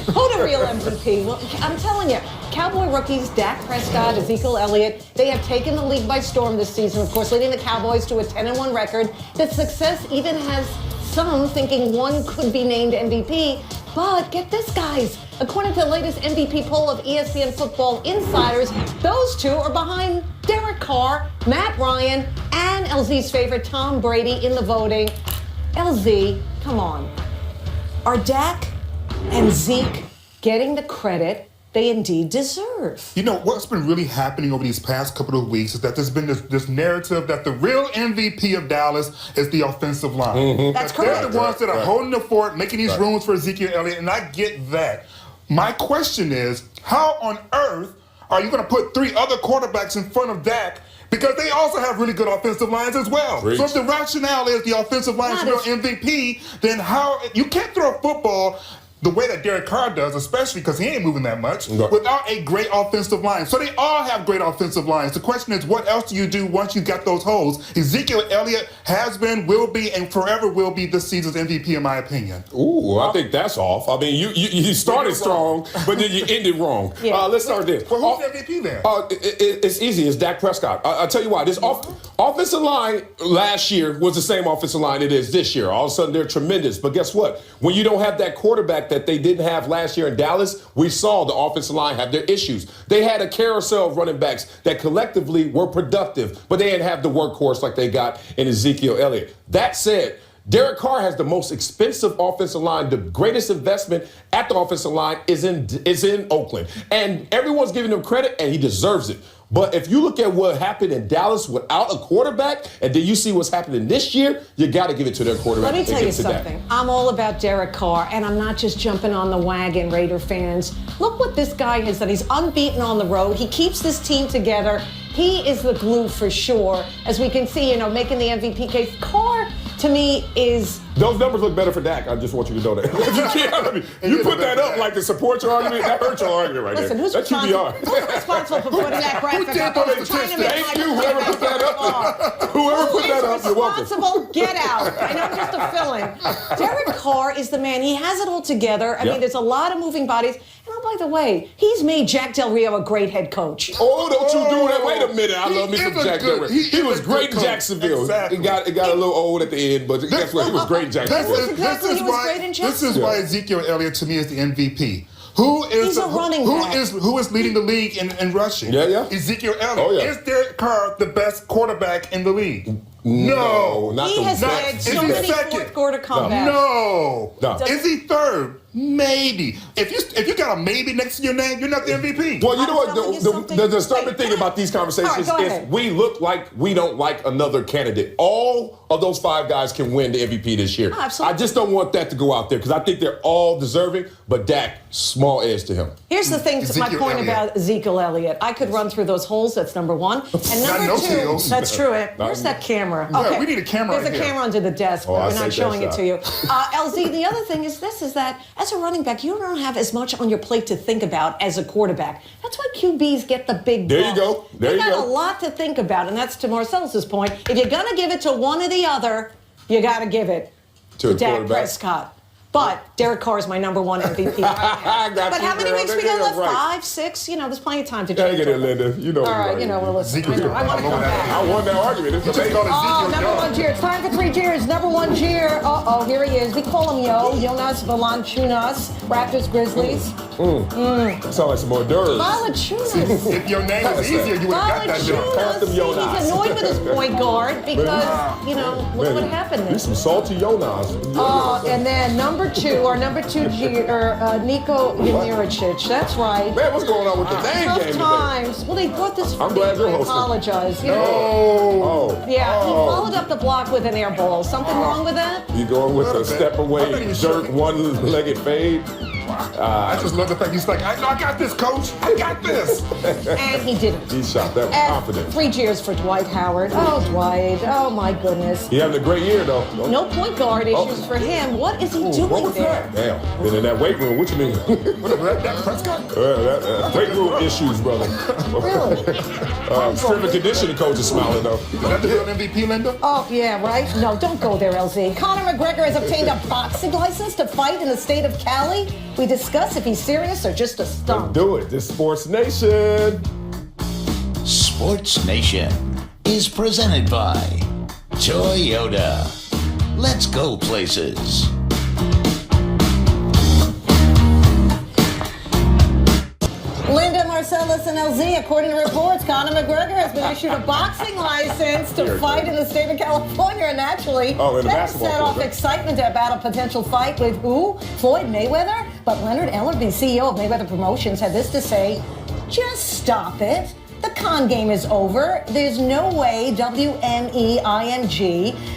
Who the real MVP? Well, I'm telling you, Cowboy rookies Dak Prescott, Ezekiel Elliott, they have taken the league by storm this season, of course, leading the Cowboys to a 10-1 record. The success even has some thinking one could be named MVP. But get this, guys. According to the latest MVP poll of ESPN Football Insiders, those two are behind Derek Carr, Matt Ryan, and LZ's favorite Tom Brady in the voting. LZ, come on. Are Dak and Zeke getting the credit they indeed deserve? You know, what's been really happening over these past couple of weeks is that there's been this narrative that the real MVP of Dallas is the offensive line. Mm-hmm. That's correct. They're the ones that are holding the fort, making these rooms for Ezekiel Elliott, and I get that. My question is, how on earth are you going to put three other quarterbacks in front of Dak? Because they also have really good offensive lines as well. Preach. So if the rationale is the offensive line is real MVP, then how you can't throw a football the way that Derek Carr does, especially because he ain't moving that much, without a great offensive line. So they all have great offensive lines. The question is, what else do you do once you got those holes? Ezekiel Elliott has been, will be, and forever will be this season's MVP, in my opinion. Ooh, I think that's off. I mean, you started strong, but then you ended wrong. Let's start this. Well, who's MVP then? It's easy. It's Dak Prescott. I'll tell you why. This offensive line last year was the same offensive line it is this year. All of a sudden, they're tremendous. But guess what? When you don't have that quarterback that they didn't have last year in Dallas, we saw the offensive line have their issues. They had a carousel of running backs that collectively were productive, but they didn't have the workhorse like they got in Ezekiel Elliott. That said, Derek Carr has the most expensive offensive line. The greatest investment at the offensive line is in Oakland. And everyone's giving him credit, and he deserves it. But if you look at what happened in Dallas without a quarterback, and then you see what's happening this year, you got to give it to their quarterback. Let me tell you something. I'm all about Derek Carr, and I'm not just jumping on the wagon, Raider fans. Look what this guy has done. He's unbeaten on the road. He keeps this team together. He is the glue for sure. As we can see, making the MVP case. Carr, to me, is... Those numbers look better for Dak. I just want you to know that. You put that up like to support your argument. That hurts your argument right there. That's QBR. Who's responsible for putting that graphic up? Thank you, whoever put that up. Whoever put that up, you're welcome. Responsible, get out. I know, just a fill-in. Derek Carr is the man. He has it all together. I mean, there's a lot of moving bodies. And by the way, he's made Jack Del Rio a great head coach. Oh, don't you do that. Wait a minute. I love me some Jack Del Rio. He was great in Jacksonville. Exactly. It got a little old at the end, but guess what? He was great in Jacksonville. This is why Ezekiel Elliott, to me, is the MVP. Who is leading the league in rushing? Ezekiel Elliott. Is Derek Carr the best quarterback in the league? No. He has had so many fourth quarter comebacks. No. Is he third? Maybe. If you got a maybe next to your name, you're not the MVP. Well, you know what? The disturbing thing about these conversations is we look like we don't like another candidate. All of those five guys can win the MVP this year. I just don't want that to go out there because I think they're all deserving, but Dak, small edge to him. Here's the thing, my point about Ezekiel Elliott. I could run through those holes. That's number one. And number two, that's true. Where's that camera? Okay. We need a camera. There's a camera under the desk, but we're not showing it to you. LZ, the other thing is that as a running back, you don't have as much on your plate to think about as a quarterback. That's why QBs get the big There you go. They got a lot to think about, and that's to Marcellus's point. If you're going to give it to one or the other, you got to give it to Dak Prescott. But Derek Carr is my number one MVP right now. But how many weeks we got left? 5, 6? There's plenty of time to change it. Linda. All right, well, listen. I want to come back. I won that argument. Number one cheer. It's time for 3 cheers. Number one cheer. Here he is. We call him Jonas Valanciunas. Raptors, Grizzlies. That sounds like some hors d'oeuvres. Valanciunas. If your name was easier, you would have got that job. He's annoyed with his point guard because, look what happened. There's some salty Jonas. And then number two Nico Juricic. That's right. Man, what's going on with the name game today? Times. Well, they brought this. I'm glad you're hosting. I apologize. He followed up the block with an air ball. Something wrong with that? You going with a step away, jerk, one-legged fade? I just love the fact he's like, I got this, coach. I got this. And he didn't. He shot that with confidence. 3 cheers for Dwight Howard. Oh, Dwight. Oh, my goodness. He having a great year, though. No point guard issues for him. What is he doing there? Damn. Been in that weight room. What you mean? Dak Prescott? Weight room issues, brother. Really? Strength and conditioning coach is smiling, though. Is that the real MVP, Linda? Oh, yeah, right? No, don't go there, LZ. Conor McGregor has obtained a boxing license to fight in the state of Cali. We discuss if he's serious or just a stunt. Let's do it. This Sports Nation. Sports Nation is presented by Toyota. Let's go places. Linda, Marcellus, and LZ, according to reports, Conor McGregor has been issued a boxing license to fight in the state of California, and naturally, that set off excitement about a potential fight with who? Floyd Mayweather? But Leonard Ellerbe, CEO of Mayweather Promotions, had this to say: just stop it. The con game is over. There's no way WMEING,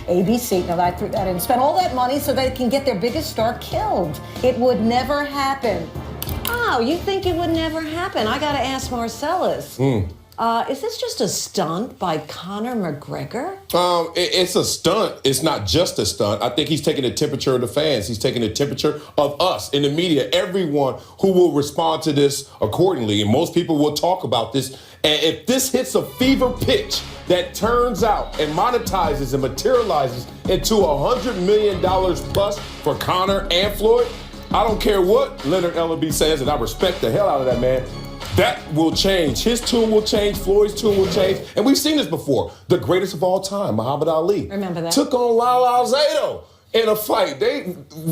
ABC, now I threw that in, spent all that money so they can get their biggest star killed. It would never happen. Oh, you think it would never happen? I got to ask Marcellus. Is this just a stunt by Conor McGregor? It's a stunt. It's not just a stunt. I think he's taking the temperature of the fans. He's taking the temperature of us in the media, everyone who will respond to this accordingly. And most people will talk about this. And if this hits a fever pitch that turns out and monetizes and materializes into $100 million plus for Conor and Floyd, I don't care what Leonard Ellerbe says, and I respect the hell out of that man. That will change. His tune will change. Floyd's tune will change. And we've seen this before. The greatest of all time, Muhammad Ali. Remember that? Took on Lyle Alzado in a fight.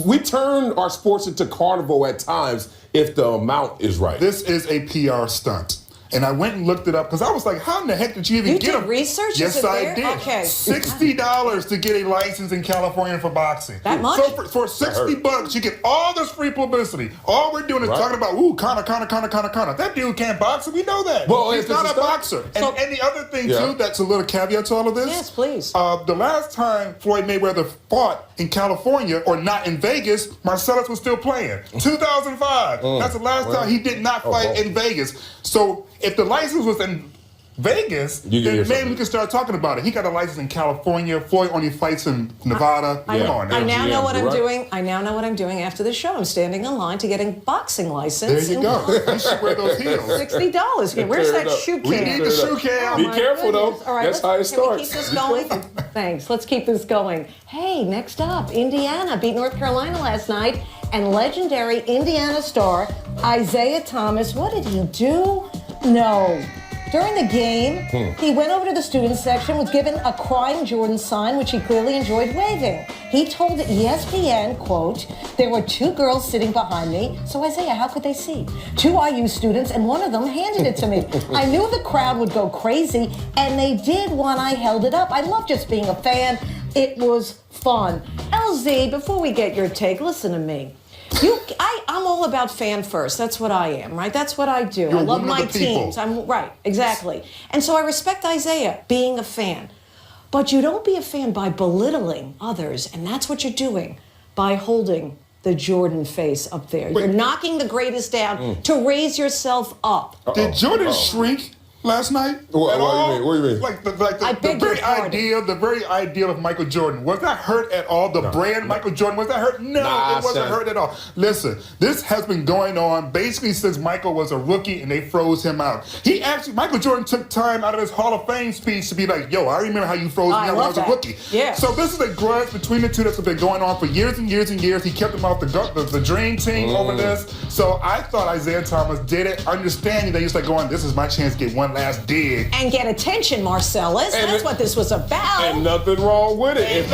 We turn our sports into carnival at times if the amount is right. This is a PR stunt. And I went and looked it up because I was like, how in the heck did you even get You a did research? Yes, I did. Okay. $60 to get a license in California for boxing. That much? So for $60, you get all this free publicity. All we're doing is talking about, Conor. That dude can't box, and we know that. Well, he's not a boxer. And the other thing, too, that's a little caveat to all of this. Yes, please. The last time Floyd Mayweather fought in California, or not in Vegas, Marcellus was still playing. 2005. That's the last time he did not fight in Vegas. So if the license was in Vegas, then maybe we can start talking about it. He got a license in California. Floyd only fights in Nevada. Come on now. I now know what I'm doing. I now know what I'm doing after the show. I'm standing in line to get a boxing license. There you go. You should wear those heels. $60. Where's that shoe can? We need the shoe can. Be careful, though. All right, that's how it starts. Can we keep this going? Thanks. Let's keep this going. Hey, next up, Indiana beat North Carolina last night, and legendary Indiana star Isiah Thomas. What did he do? No. During the game, he went over to the student section, was given a crying Jordan sign, which he clearly enjoyed waving. He told ESPN, quote, "There were two girls sitting behind me, so Isiah, how could they see? Two IU students, and one of them handed it to me. I knew the crowd would go crazy, and they did when I held it up. I love just being a fan. It was fun." LZ, before we get your take, listen to me. I'm all about fan first. That's what I am, right? That's what I do. I love my teams. I'm right, exactly. And so I respect Isiah being a fan. But you don't be a fan by belittling others, and that's what you're doing by holding the Jordan face up there. You're knocking the greatest down to raise yourself up. Did Jordan shrink last night? What do you mean? Like the very ideal of Michael Jordan. Was that hurt at all? The brand Michael Jordan, was that hurt? No, it wasn't hurt at all. Listen, this has been going on basically since Michael was a rookie and they froze him out. Michael Jordan took time out of his Hall of Fame speech to be like, yo, I remember how you froze me out when I was a rookie. Yeah. So this is a grudge between the two that's been going on for years and years and years. He kept him off the dream team over this. So I thought Isiah Thomas did it, understanding that he's like going, this is my chance to get one last dig. And get attention, Marcellus. That's what this was about. And nothing wrong with it. If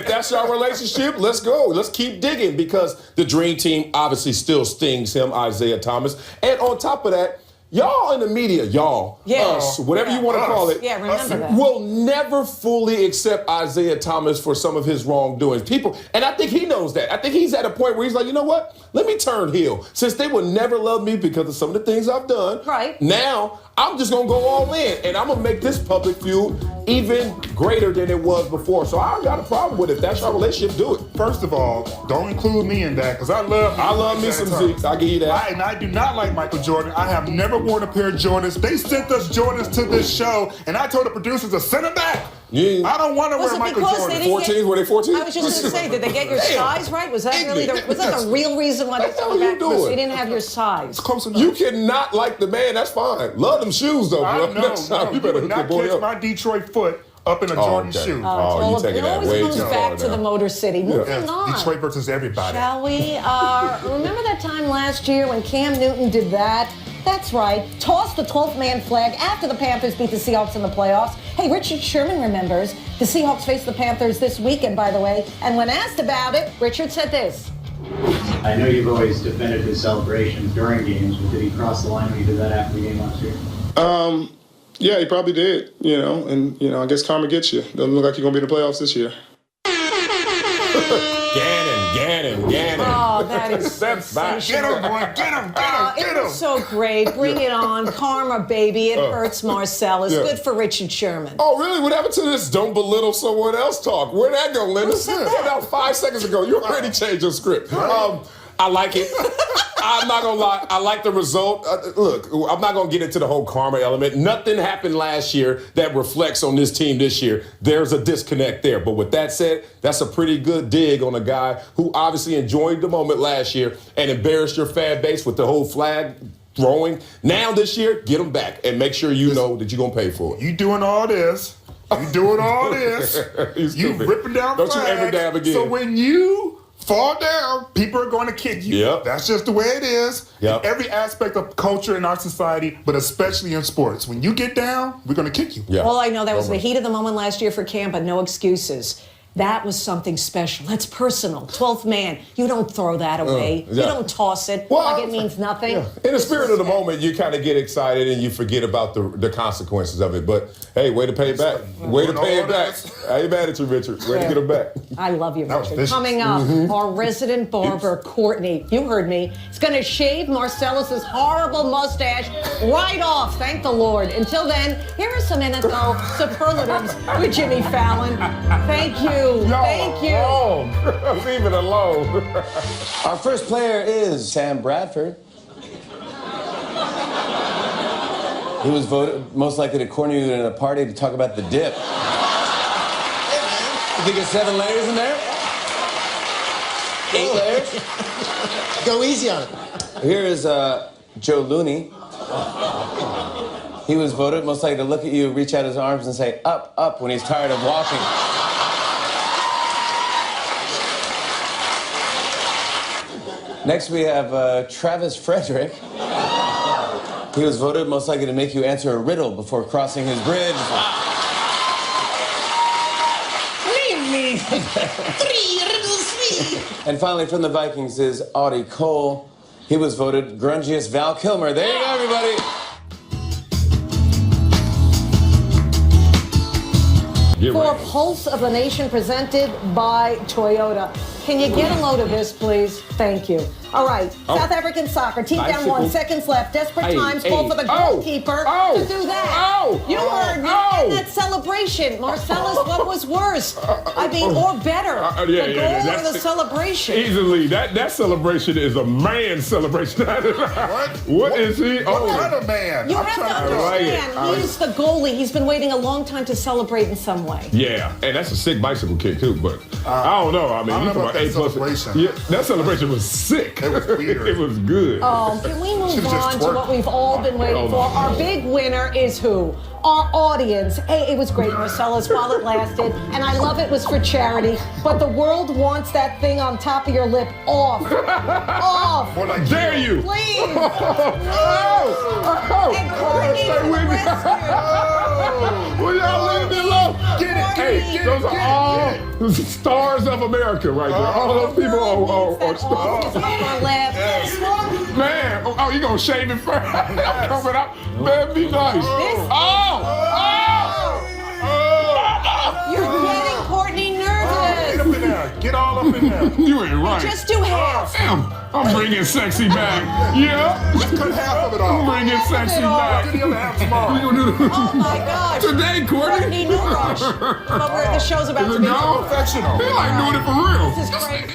that's your relationship, let's go. Let's keep digging, because the dream team obviously still stings him, Isiah Thomas. And on top of that, y'all in the media, us, whatever you want to call it, remember that. will never fully accept Isiah Thomas for some of his wrongdoings. People, and I think he knows that. I think he's at a point where he's like, you know what? Let me turn heel. Since they will never love me because of some of the things I've done, right now I'm just going to go all in, and I'm going to make this public feud even greater than it was before. So I don't got a problem with it. If that's our relationship, do it. First of all, don't include me in that, because I love me some Zeke. I'll give you that. And I do not like Michael Jordan. I have never worn a pair of Jordans. They sent us Jordans to this show, and I told the producers to send them back. Yeah. I don't want to wear Michael Jordan. 14? Were they 14? I was just going to say, did they get your size right? Was that really the real reason why they sent them back? Because they didn't have your size. It's close enough. You cannot like the man. That's fine. Love them shoes, though, bro. Next time, you better hook your boy up. My Detroit foot up in a Jordan okay. shoe. Oh, you taking it that always way comes too back far to the now. Motor City. Moving on. Detroit versus everybody. Shall we? Remember that time last year when Cam Newton did that? That's right. Tossed the 12th man flag after the Panthers beat the Seahawks in the playoffs. Hey, Richard Sherman remembers. The Seahawks face the Panthers this weekend, by the way. And when asked about it, Richard said this. I know you've always defended his celebrations during games, but did he cross the line when he did that after the game last year? Yeah, he probably did, and I guess karma gets you. Doesn't look like you're going to be in the playoffs this year. Gannon. Oh, that is Step back. Get him, boy. Get him. It was so great. Bring it on. Karma, baby. It hurts Marcellus. Yeah. Good for Richard Sherman. Oh, really? What happened to this don't belittle someone else talk? Where'd that go, Linda? Who said that? About 5 seconds ago. You already changed your script. I like it. I'm not going to lie. I like the result. Look, I'm not going to get into the whole karma element. Nothing happened last year that reflects on this team this year. There's a disconnect there. But with that said, that's a pretty good dig on a guy who obviously enjoyed the moment last year and embarrassed your fan base with the whole flag throwing. Now this year, get him back and make sure you know that you're going to pay for it. You doing all this. You ripping down Don't flags. you ever dab again. So when you fall down, people are going to kick you. Yep. That's just the way it is. Yep. In every aspect of culture in our society, but especially in sports. When you get down, we're going to kick you. Yeah. All I know, that was the heat of the moment last year for Cam, but no excuses. That was something special. That's personal. 12th man. You don't throw that away. yeah. You don't toss it like it means nothing. Yeah. In the spirit of the moment, you kind of get excited and you forget about the consequences of it. But, hey, way to pay it back. Way to pay it back. I ain't mad at you, Richard. Way to get it back. I love you, That was Richard. vicious. Coming up, our resident barber, Courtney, you heard me, is going to shave Marcellus's horrible mustache right off. Thank the Lord. Until then, here are some NFL superlatives with Jimmy Fallon. Thank you. Thank you. Leave it alone. Our first player is Sam Bradford. He was voted most likely to corner you at a party to talk about the dip. You think it's 7 layers in there? 8 layers? Go easy on it. Here is Joe Looney. He was voted most likely to look at you, reach out his arms, and say, up, up, when he's tired of walking. Next, we have Travis Frederick. He was voted most likely to make you answer a riddle before crossing his bridge. Me. 3 riddles me. And finally, from the Vikings is Audie Cole. He was voted grungiest Val Kilmer. There you go, everybody. For Pulse of the Nation presented by Toyota. Can you get a load of this, please? Thank you. All right, South African soccer. Team down 1 seconds left. Desperate times call for the goalkeeper to do that. You heard me. And that celebration. Marcellus, what was worse? I mean, or better. The goal or the celebration? Easily. That celebration is a man celebration. What is he? What kind of man? You have to understand, he's the goalie. He's been waiting a long time to celebrate in some way. Yeah, and that's a sick bicycle kick too, but I don't know. I mean, I don't know about that A+. celebration. Yeah, that celebration was sick. It was weird. It was good. Oh, can we move Should've just on to twerked. what we've all been waiting for? Our big winner is who? Our audience. Hey, it was great, Marcellus, while it lasted, and I love it was for charity, but the world wants that thing on top of your lip off. Off. More like Dare you? Please. And Stay Courtney to the with me. rescue. Will y'all leave me alone? Get it, Hey, get it, those get are it, all get it. stars of America right there. All those people are stars. Man, you gonna shave it first? I'm coming up. Man, be nice. You're getting Courtney nervous. Get up in there. Get all up in there. You ain't right. Just do half. Damn, I'm bringing sexy back. Yeah, Just cut half of it off. I'm bringing sexy back. Do the other half tomorrow. We gonna do the Oh my gosh. today, Courtney. Courtney, no rush. But the show's about to be No, Professional. He like doing it for real. This is great.